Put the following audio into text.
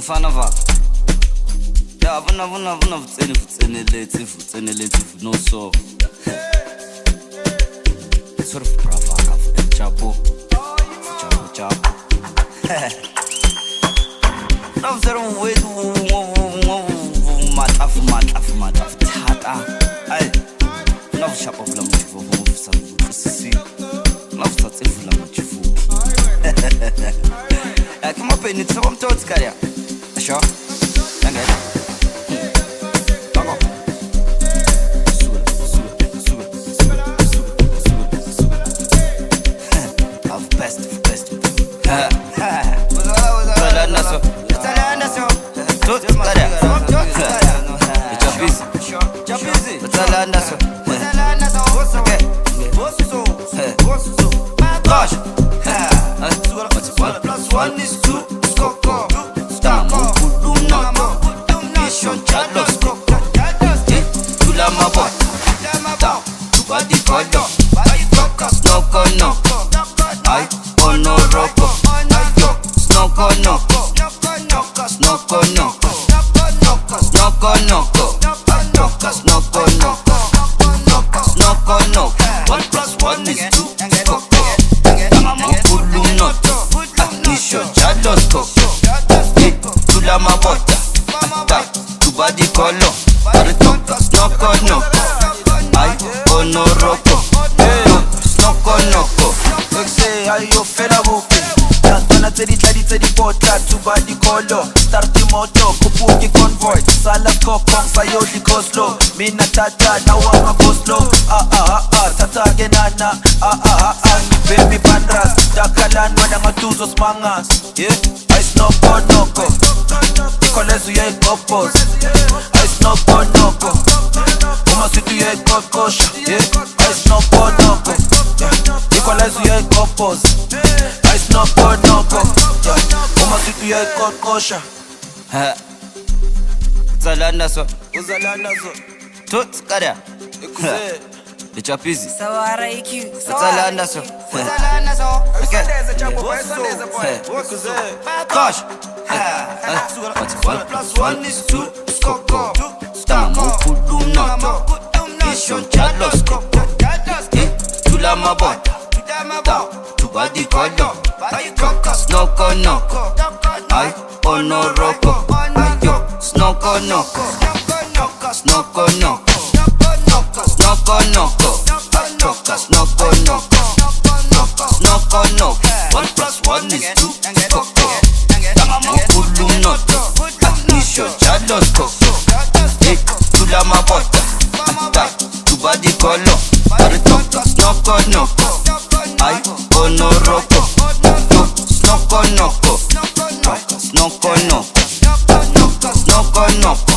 Fana va. Yeah, vuna vutseneletse no so. Sort of brava Xapo. Xapo. Now zero way to matafu tata. Ay. Now Xapo vula mchifu sa sisi. Now start vula mchifu. Come up in it so I'm told Skaria. Sure. Danke. Danke. Best. One is two, Skoko. Stamo, Kudunoto. Mission Chalos, Skoko. Tulamabo. Tubadi Kodo. SNOKONOKO. I Onoroko. SNOKONOKO. SNOKONOKO. SNOKONOKO. 1 plus 1 is 2, Skoko. Tulamoto. Mission Chalos, Skoko. Tulamabota. Tubadi Kodo. SNOKONOKO. I Onoroko. SNOKONOKO. Say how you feel about it. Tana tedi pota Tubadi Kodo. Start the moto Kupuki convoy. Salas kokong sayo di go slow. Mina tata na wanga go slow. Tata genana. Baby bandras. Dakalan wadanga tuzos mangas. Yeah. I SNOKONOKO. Ikolezu ye kopos. I SNOKONOKO. Umasitu ye kokosha. Yeah. I SNOKONOKO. Ikolezu ye kopos. I SNOKONOKO. Umasitu ye kokosha. Uzalanda so. Tot Skaria. Ichapizi. Sawara EeQue. Uzalanda so. Okay. Gosh. 1 plus 1 is 2, Skoko. Stamo, Kudunoto. Mission Chalos, Skoko. Tulamabota. Tubadi Kodo. SNOKONOKO. I Onoroko. SNOKONOKO. SNOKONOKO. SNOKONOKO. SNOKONOKO. 1 plus 1 is 2, Skoko. Kudunoto. Mission Chalos, Skoko. Tulamabota. Tubadi Kodo. SNOKONOKO. I Onoroko. SNOKONOKO. SNOKONOKO.